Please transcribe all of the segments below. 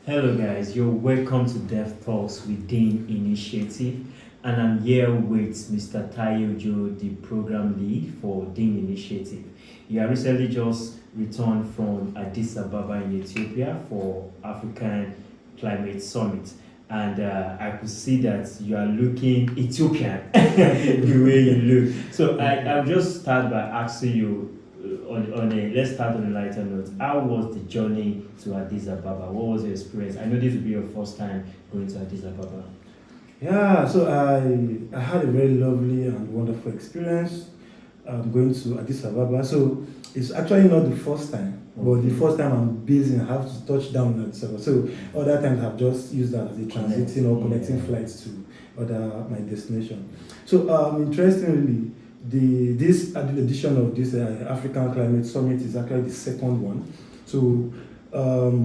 Hello, guys. You're welcome to Dev Talks Within Initiative, and I'm here with Mr. Tayojo, the program lead for Dean Initiative. You are recently just returned from Addis Ababa in Ethiopia for African Climate Summit, and I could see that you are looking Ethiopian the way you look. So I'll just start by asking you let's start on a lighter note. How was the journey to Addis Ababa? What was your experience? I know this will be your first time going to Addis Ababa. Yeah, so I had a very lovely and wonderful experience going to Addis Ababa. So it's actually not the first time, but the first time I'm busy and have to touch down in Addis Ababa. So other times I've just used that as a transiting or connecting flights to other my destination. So interestingly, this edition of this African Climate Summit is actually the second one. So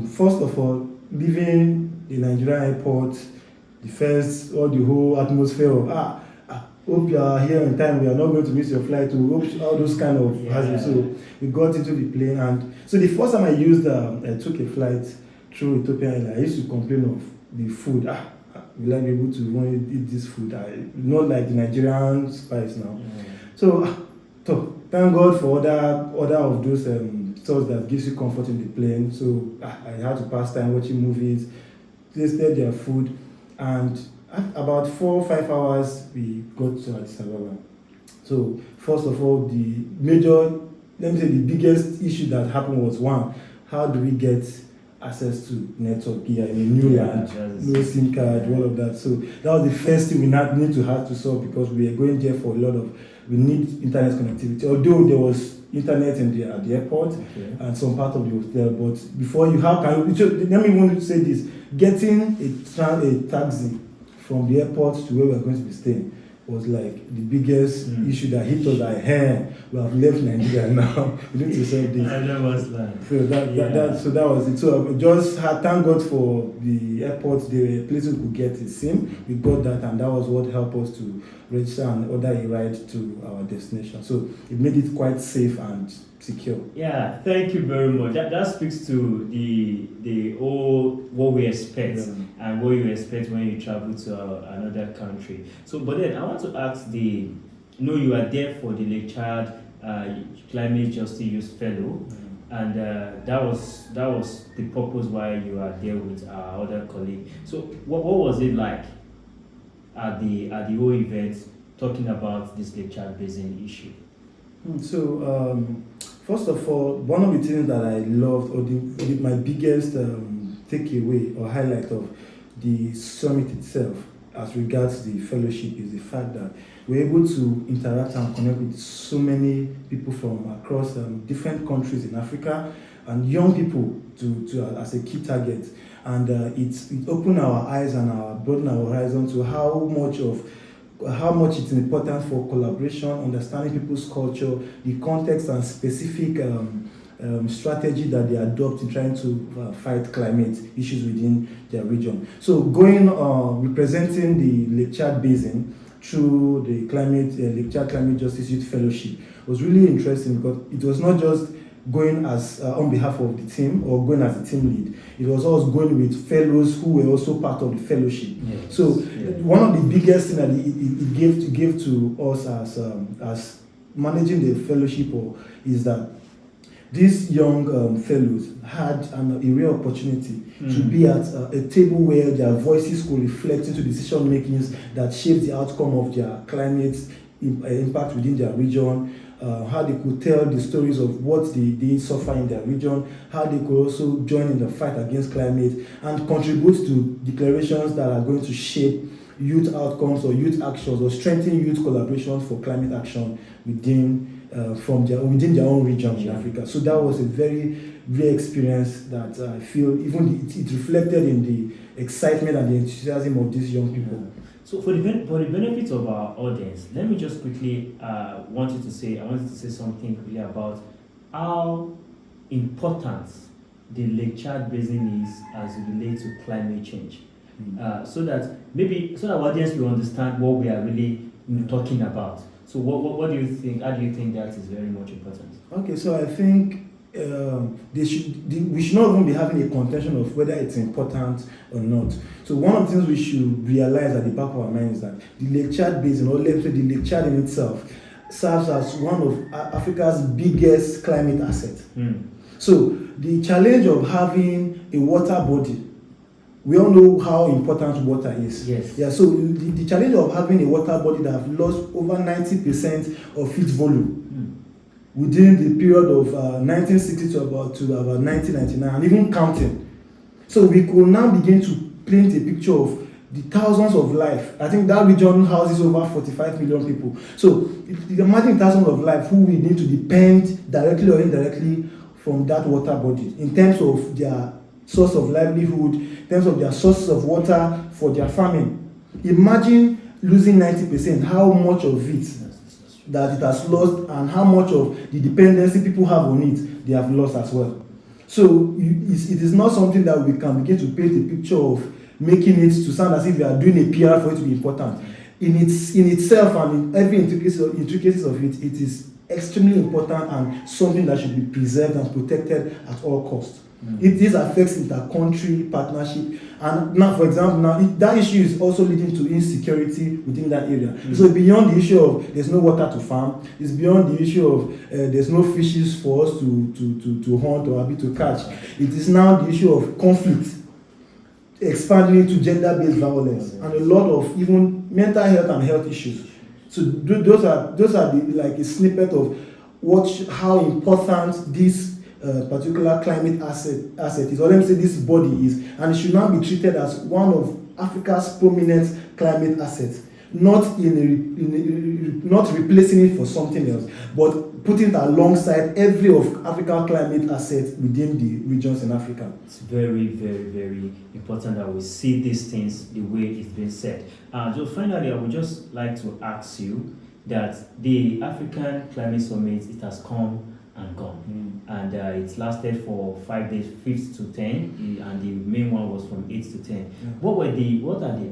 first of all, leaving the Nigerian airport, the whole atmosphere of hope you are here in time, we are not going to miss your flight, all those kind of hazards. So we got into the plane, and so the first time I took a flight through Ethiopia Airlines, I used to complain of the food. Will I be able to want to eat this food? Not like the Nigerian spice now. So thank God for other of those thoughts that gives you comfort in the plane. So I had to pass time watching movies, tasted their food, and about 4 or 5 hours we got to Addis Ababa. So first of all, the biggest issue that happened was, one, how do we get access to network here in a new land, no SIM card, all of that. So that was the first thing we need to have to solve, because we are going there for we need internet connectivity. Although there was internet at the airport and some part of the hotel, but before let me even say this: getting a taxi from the airport to where we are going to be staying was like the biggest issue that hit us. We have left Nigeria now. We need to solve this. I know what's that. So that was it. So I just had thank God for the airport. There were places we could get a SIM. We got that, and that was what helped us to register and order a ride to our destination. So it made it quite safe and secure. Yeah, thank you very much. That speaks to the whole what we expect and what you expect when you travel to another country. So, but then I want to ask you are there for the Lake Chad Climate Justice Youth Fellow, and that was the purpose why you are there with our other colleague. So, what was it like at the whole event, talking about this Lake Chad Basin issue? So, first of all, one of the things that I loved, or my biggest takeaway or highlight of the summit itself, as regards the fellowship, is the fact that we're able to interact and connect with so many people from across different countries in Africa, and young people as a key target. And it opened our eyes and broadened our horizon to how much it's important for collaboration, understanding people's culture, the context and specific strategy that they adopt in trying to fight climate issues within their region. So representing the Lake Chad Basin through the Lake Chad Climate Justice Youth Fellowship was really interesting, because it was not just going as on behalf of the team or going as the team lead. It was also going with fellows who were also part of the fellowship. So one of the biggest things that it gave to us as managing the fellowship is that these young fellows had a real opportunity to be at a table where their voices could reflect into decision makings that shape the outcome of their climate impact within their region. How they could tell the stories of what they suffer in their region, how they could also join in the fight against climate and contribute to declarations that are going to shape youth outcomes or youth actions or strengthen youth collaborations for climate action within their own region in Africa. So that was a very rare experience that I feel it reflected in the excitement and the enthusiasm of these young people. So for the benefit of our audience, let me just quickly I wanted to say something quickly about how important the Lake Chad Basin is as it relates to climate change, so that our audience will understand what we are really talking about. So So what do you think? How do you think that is very much important? Okay, so I think we should not even be having a contention of whether it's important or not. So one of the things we should realize at the back of our mind is that the Lake Chad Basin, or let's say the Lake Chad in itself, serves as one of Africa's biggest climate assets. So the challenge of having a water body, we all know how important water is. Yes. Yeah. So the challenge of having a water body that have lost over 90% of its volume within the period of 1960 to about 1999, and even counting. So we could now begin to paint a picture of the thousands of life. I think that region houses over 45 million people. So imagine thousands of life who we need to depend directly or indirectly from that water body in terms of their source of livelihood, in terms of their sources of water for their farming. Imagine losing 90%, how much of it that it has lost, and how much of the dependency people have on it they have lost as well. So it is not something that we can begin to paint a picture of making it to sound as if we are doing a PR for it to be important. In itself and in every intricacies of it, it is extremely important and something that should be preserved and protected at all costs. This affects inter-country partnership, and now, for example, that issue is also leading to insecurity within that area. So beyond the issue of there's no water to farm, it's beyond the issue of there's no fishes for us to hunt or to catch. It is now the issue of conflict expanding into gender-based violence and a lot of even mental health and health issues. So those are like a snippet of how important this particular climate asset is, or let me say this body is, and it should now be treated as one of Africa's prominent climate assets, not replacing it for something else, but putting it alongside every of African climate assets within the regions in Africa. It's very, very, very important that we see these things the way it's been said. So finally, I would just like to ask you that the African Climate Summit, it has come and gone, and it lasted for 5 days, 5th to 10, and the main one was from 8 to 10. What are the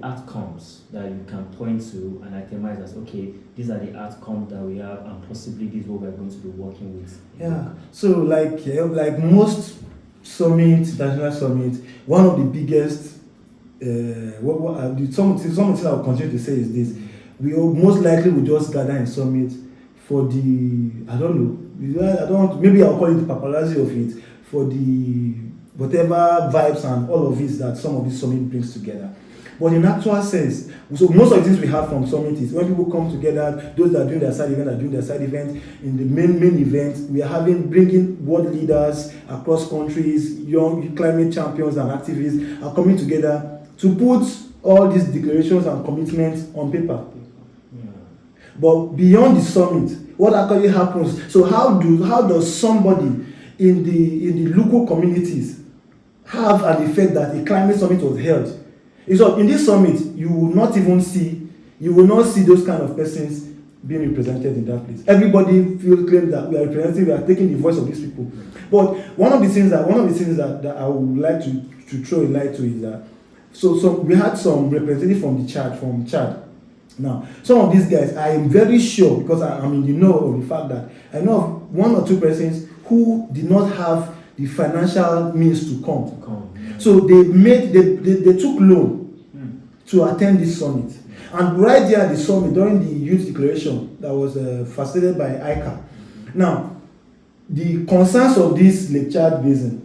outcomes that you can point to and itemize as, okay, these are the outcomes that we have, and possibly this is what we're going to be working with? So like most summits, international summits, one of the biggest something I will continue to say is this: we most likely will just gather in summit for the, maybe I'll call it the paparazzi of it, for the whatever vibes and all of it that some of this summit brings together. But in actual sense, so most of the things we have from summit is when people come together, those that are doing their side event are doing their side event. In the main event, we are bringing world leaders across countries, young climate champions and activists are coming together to put all these declarations and commitments on paper. But beyond the summit, what actually happens? So how does somebody in the local communities have an effect that a climate summit was held? So in this summit, you will not see those kind of persons being represented in that place. Everybody claim that we are taking the voice of these people. But one of the things that I would like to throw a light to is that so we had some representative from Chad. Now, some of these guys, I am very sure, because I'm in the know of the fact that I know of one or two persons who did not have the financial means to come. So they took loan to attend this summit. And right there at the summit, during the youth declaration that was facilitated by ICA. Now, the concerns of this Lake Chad Basin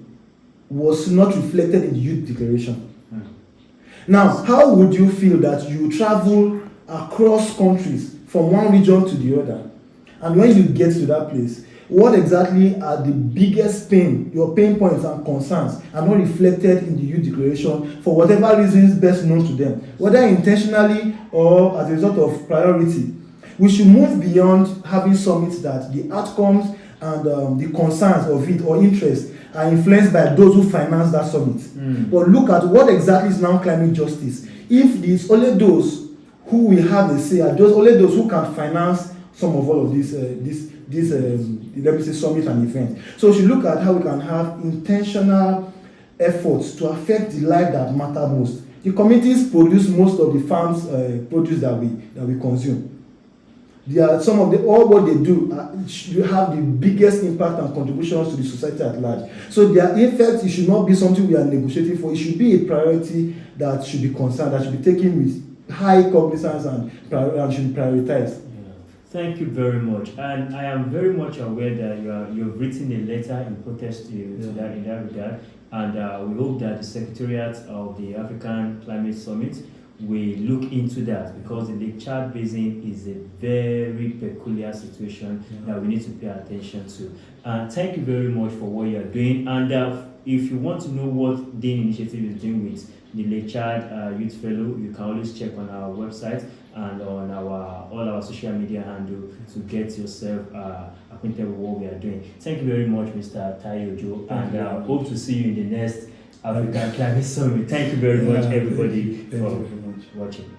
was not reflected in the youth declaration. Now, how would you feel that you travel across countries from one region to the other, and when you get to that place, what exactly are the biggest your pain points and concerns are not reflected in the youth declaration for whatever reasons best known to them, whether intentionally or as a result of priority? We should move beyond having summits that the outcomes and the concerns of it or interest are influenced by those who finance that summit. But look at what exactly is now climate justice. If it's only those who will have a say, are only those who can finance some of all of these let me say summit and events. So we should look at how we can have intentional efforts to affect the life that matter most. The communities produce most of the farms produce that we consume. They are some of the all what they do should have the biggest impact and contributions to the society at large. So their effect, it should not be something we are negotiating for. It should be a priority that should be concerned, that should be taken with high cognizance and should be prioritized. Thank you very much, and I am very much aware that you've written a letter in protest to that in that regard, and we hope that the Secretariat of the African Climate Summit will look into that, because the Lake Chad Basin is a very peculiar situation that we need to pay attention to. Thank you very much for what you are doing, and if you want to know what DANE Initiative is doing with the Lake Chad Youth Fellow, you can always check on our website and on all our social media handle to get yourself acquainted with what we are doing. Thank you very much, Mr. Tayo, and hope to see you in the next African Climate Summit. Thank you very much, everybody, for watching.